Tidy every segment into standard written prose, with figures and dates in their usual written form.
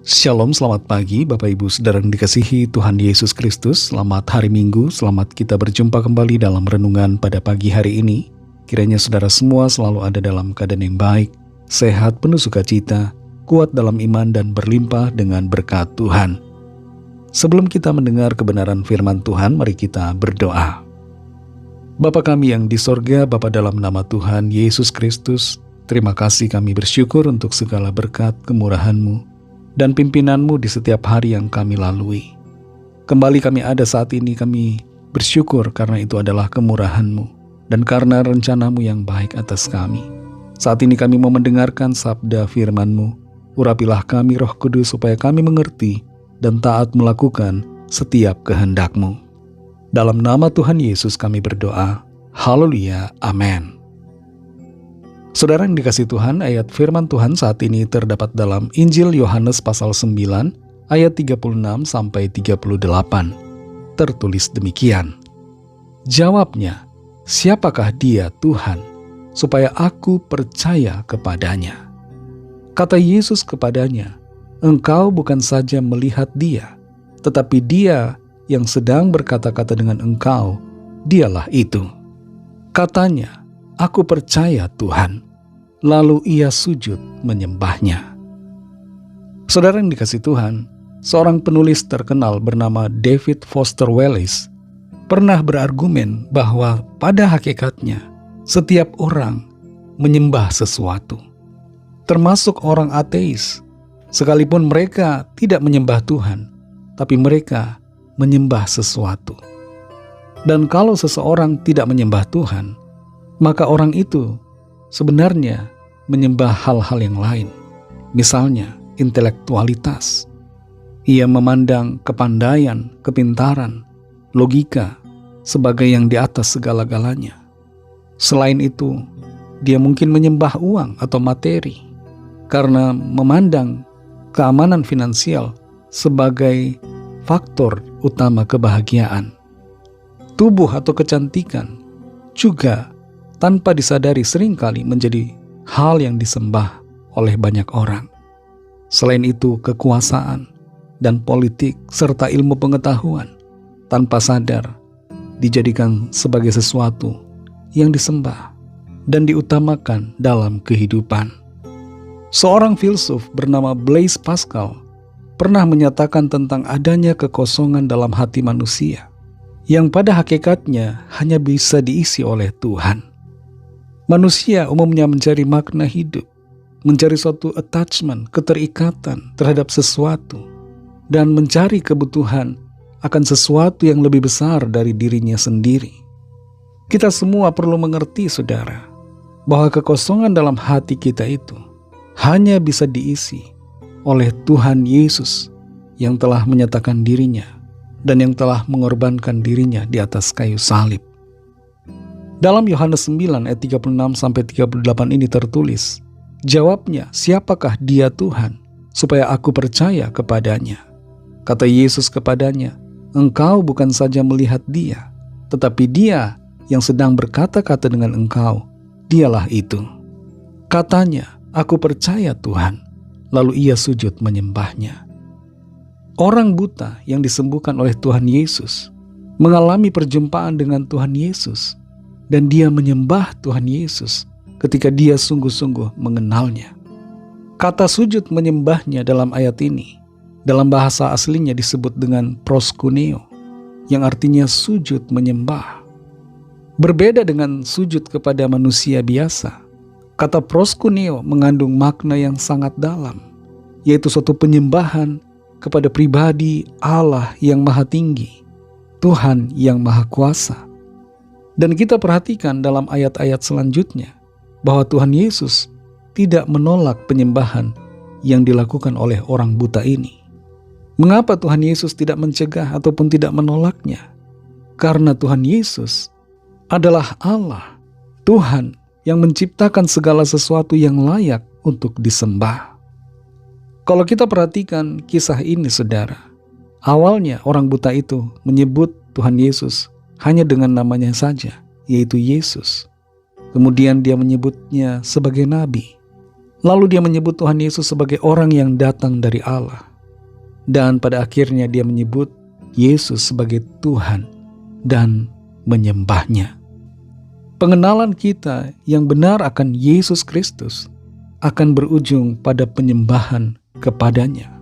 Shalom, selamat pagi Bapak Ibu Saudara yang dikasihi Tuhan Yesus Kristus. Selamat hari Minggu, selamat kita berjumpa kembali dalam renungan pada pagi hari ini. Kiranya saudara semua selalu ada dalam keadaan yang baik, sehat, penuh sukacita, kuat dalam iman dan berlimpah dengan berkat Tuhan. Sebelum kita mendengar kebenaran firman Tuhan, mari kita berdoa. Bapa kami yang di sorga, Bapa dalam nama Tuhan Yesus Kristus, terima kasih kami bersyukur untuk segala berkat kemurahan-Mu dan pimpinan-Mu di setiap hari yang kami lalui. Kembali kami ada saat ini, kami bersyukur karena itu adalah kemurahan-Mu dan karena rencana-Mu yang baik atas kami. Saat ini kami mau mendengarkan sabda firman-Mu. Urapilah kami Roh Kudus supaya kami mengerti dan taat melakukan setiap kehendak-Mu. Dalam nama Tuhan Yesus kami berdoa. Haleluya, amin. Saudara yang dikasihi Tuhan, ayat firman Tuhan saat ini terdapat dalam Injil Yohanes pasal 9 ayat 36 sampai 38. Tertulis demikian. Jawabnya, siapakah dia Tuhan, supaya aku percaya kepadanya? Kata Yesus kepadanya, engkau bukan saja melihat dia, tetapi dia yang sedang berkata-kata dengan engkau, dialah itu. Katanya, aku percaya Tuhan. Lalu ia sujud menyembahnya. Saudara yang dikasihi Tuhan, seorang penulis terkenal bernama David Foster Wallace pernah berargumen bahwa pada hakikatnya setiap orang menyembah sesuatu, termasuk orang ateis. Sekalipun mereka tidak menyembah Tuhan, tapi mereka menyembah sesuatu. Dan kalau seseorang tidak menyembah Tuhan, maka orang itu sebenarnya menyembah hal-hal yang lain. Misalnya, intelektualitas. Ia memandang kepandaian, kepintaran, logika sebagai yang di atas segala-galanya. Selain itu, dia mungkin menyembah uang atau materi karena memandang keamanan finansial sebagai faktor utama kebahagiaan. Tubuh atau kecantikan juga tanpa disadari seringkali menjadi hal yang disembah oleh banyak orang. Selain itu, kekuasaan dan politik serta ilmu pengetahuan tanpa sadar dijadikan sebagai sesuatu yang disembah dan diutamakan dalam kehidupan. Seorang filsuf bernama Blaise Pascal pernah menyatakan tentang adanya kekosongan dalam hati manusia yang pada hakikatnya hanya bisa diisi oleh Tuhan. Manusia umumnya mencari makna hidup, mencari suatu attachment, keterikatan terhadap sesuatu, dan mencari kebutuhan akan sesuatu yang lebih besar dari dirinya sendiri. Kita semua perlu mengerti, saudara, bahwa kekosongan dalam hati kita itu hanya bisa diisi oleh Tuhan Yesus yang telah menyatakan dirinya dan yang telah mengorbankan dirinya di atas kayu salib. Dalam Yohanes 9 ayat 36-38 ini tertulis, jawabnya, siapakah dia Tuhan, supaya aku percaya kepadanya? Kata Yesus kepadanya, engkau bukan saja melihat dia, tetapi dia yang sedang berkata-kata dengan engkau, dialah itu. Katanya, aku percaya Tuhan. Lalu ia sujud menyembahnya. Orang buta yang disembuhkan oleh Tuhan Yesus mengalami perjumpaan dengan Tuhan Yesus, dan dia menyembah Tuhan Yesus ketika dia sungguh-sungguh mengenalnya. Kata sujud menyembahnya dalam ayat ini, dalam bahasa aslinya disebut dengan proskuneo, yang artinya sujud menyembah. Berbeda dengan sujud kepada manusia biasa, kata proskuneo mengandung makna yang sangat dalam, yaitu suatu penyembahan kepada pribadi Allah yang maha tinggi, Tuhan yang maha kuasa. Dan kita perhatikan dalam ayat-ayat selanjutnya bahwa Tuhan Yesus tidak menolak penyembahan yang dilakukan oleh orang buta ini. Mengapa Tuhan Yesus tidak mencegah ataupun tidak menolaknya? Karena Tuhan Yesus adalah Allah, Tuhan yang menciptakan segala sesuatu yang layak untuk disembah. Kalau kita perhatikan kisah ini, saudara, awalnya orang buta itu menyebut Tuhan Yesus hanya dengan namanya saja, yaitu Yesus. Kemudian dia menyebutnya sebagai nabi. Lalu dia menyebut Tuhan Yesus sebagai orang yang datang dari Allah. Dan pada akhirnya dia menyebut Yesus sebagai Tuhan dan menyembahnya. Pengenalan kita yang benar akan Yesus Kristus akan berujung pada penyembahan kepadanya.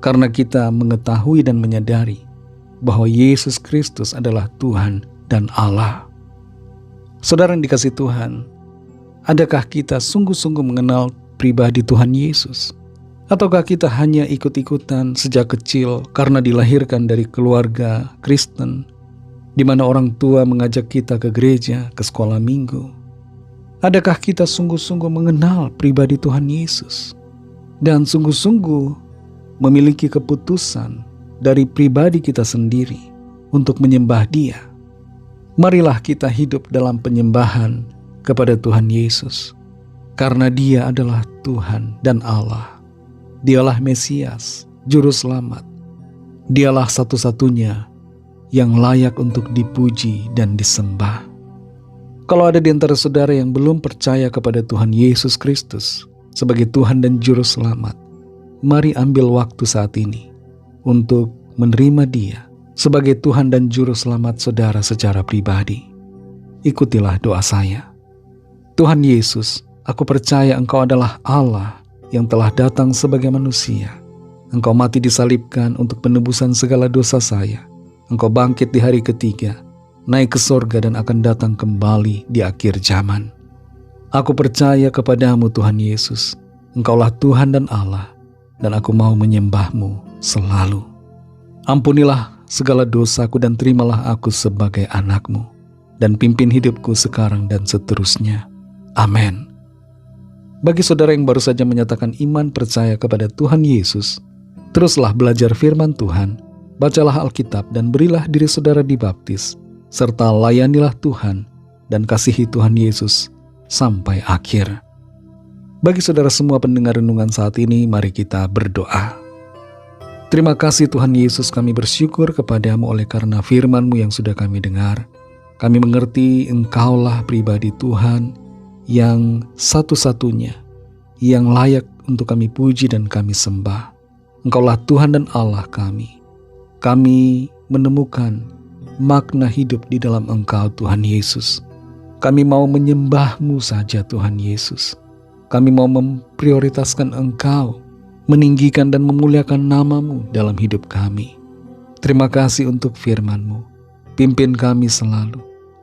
Karena kita mengetahui dan menyadari bahwa Yesus Kristus adalah Tuhan dan Allah. Saudara yang dikasihi Tuhan, adakah kita sungguh-sungguh mengenal pribadi Tuhan Yesus? Ataukah kita hanya ikut-ikutan sejak kecil karena dilahirkan dari keluarga Kristen, di mana orang tua mengajak kita ke gereja, ke sekolah minggu? Adakah kita sungguh-sungguh mengenal pribadi Tuhan Yesus dan sungguh-sungguh memiliki keputusan dari pribadi kita sendiri untuk menyembah Dia? Marilah kita hidup dalam penyembahan kepada Tuhan Yesus, karena Dia adalah Tuhan dan Allah. Dialah Mesias, Juru Selamat. Dialah satu-satunya yang layak untuk dipuji dan disembah. Kalau ada di antara saudara yang belum percaya kepada Tuhan Yesus Kristus sebagai Tuhan dan Juru Selamat, mari ambil waktu saat ini untuk menerima Dia sebagai Tuhan dan Juru Selamat saudara secara pribadi. Ikutilah doa saya. Tuhan Yesus, aku percaya Engkau adalah Allah yang telah datang sebagai manusia. Engkau mati disalibkan untuk penebusan segala dosa saya. Engkau bangkit di hari ketiga, naik ke sorga dan akan datang kembali di akhir zaman. Aku percaya kepadamu Tuhan Yesus. Engkaulah Tuhan dan Allah, dan aku mau menyembahmu selalu. Ampunilah segala dosaku dan terimalah aku sebagai anakmu, dan pimpin hidupku sekarang dan seterusnya. Amin. Bagi saudara yang baru saja menyatakan iman percaya kepada Tuhan Yesus, teruslah belajar firman Tuhan, bacalah Alkitab dan berilah diri saudara dibaptis, serta layanilah Tuhan dan kasihi Tuhan Yesus sampai akhir. Bagi saudara semua pendengar renungan saat ini, mari kita berdoa. Terima kasih Tuhan Yesus, kami bersyukur kepadamu oleh karena firman-Mu yang sudah kami dengar. Kami mengerti Engkaulah pribadi Tuhan yang satu-satunya, yang layak untuk kami puji dan kami sembah. Engkaulah Tuhan dan Allah kami. Kami menemukan makna hidup di dalam Engkau Tuhan Yesus. Kami mau menyembah-Mu saja Tuhan Yesus. Kami mau memprioritaskan Engkau, meninggikan dan memuliakan nama-Mu dalam hidup kami. Terima kasih untuk firman-Mu. Pimpin kami selalu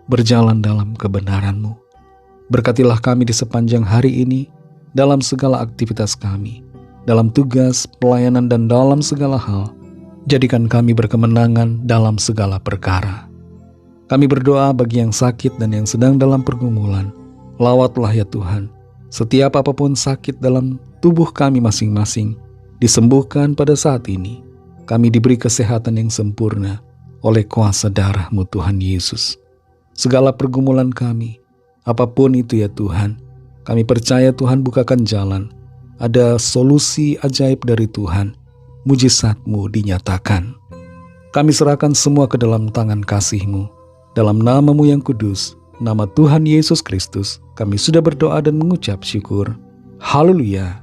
berjalan dalam kebenaran-Mu. Berkatilah kami di sepanjang hari ini, dalam segala aktivitas kami, dalam tugas, pelayanan, dan dalam segala hal. Jadikan kami berkemenangan dalam segala perkara. Kami berdoa bagi yang sakit dan yang sedang dalam pergumulan. Lawatlah ya Tuhan, setiap apapun sakit dalam tubuh kami masing-masing, disembuhkan pada saat ini. Kami diberi kesehatan yang sempurna oleh kuasa darah-Mu Tuhan Yesus. Segala pergumulan kami, apapun itu ya Tuhan, kami percaya Tuhan bukakan jalan. Ada solusi ajaib dari Tuhan, mujizat-Mu dinyatakan. Kami serahkan semua ke dalam tangan kasih-Mu. Dalam nama-Mu yang kudus, nama Tuhan Yesus Kristus, kami sudah berdoa dan mengucap syukur. Haleluya.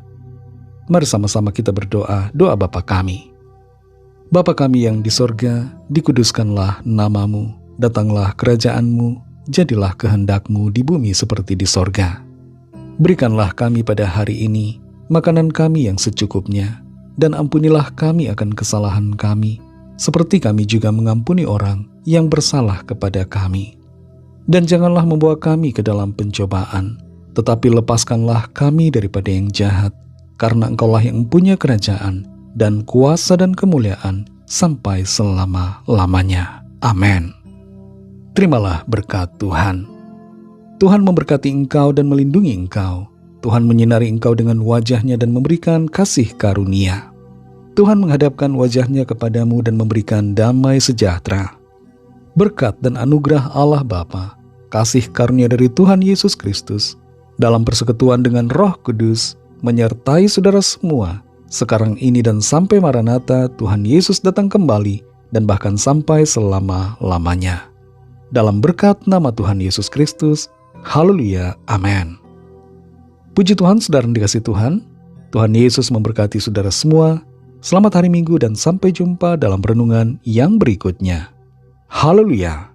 Mari sama-sama kita berdoa, doa Bapa kami. Bapa kami yang di sorga, dikuduskanlah nama-Mu, datanglah kerajaan-Mu, jadilah kehendak-Mu di bumi seperti di sorga. Berikanlah kami pada hari ini makanan kami yang secukupnya, dan ampunilah kami akan kesalahan kami, seperti kami juga mengampuni orang yang bersalah kepada kami. Dan janganlah membawa kami ke dalam pencobaan, tetapi lepaskanlah kami daripada yang jahat, karena Engkaulah yang mempunyai kerajaan, dan kuasa dan kemuliaan, sampai selama-lamanya. Amin. Terimalah berkat Tuhan. Tuhan memberkati engkau dan melindungi engkau. Tuhan menyinari engkau dengan wajah-Nya dan memberikan kasih karunia. Tuhan menghadapkan wajah-Nya kepadamu dan memberikan damai sejahtera. Berkat dan anugerah Allah Bapa, kasih karunia dari Tuhan Yesus Kristus, dalam persekutuan dengan Roh Kudus, menyertai saudara semua, sekarang ini dan sampai Maranatha Tuhan Yesus datang kembali, dan bahkan sampai selama-lamanya. Dalam berkat nama Tuhan Yesus Kristus, haleluya, amin. Puji Tuhan, saudara yang dikasihi Tuhan. Tuhan Yesus memberkati saudara semua. Selamat hari Minggu dan sampai jumpa dalam renungan yang berikutnya. Haleluya!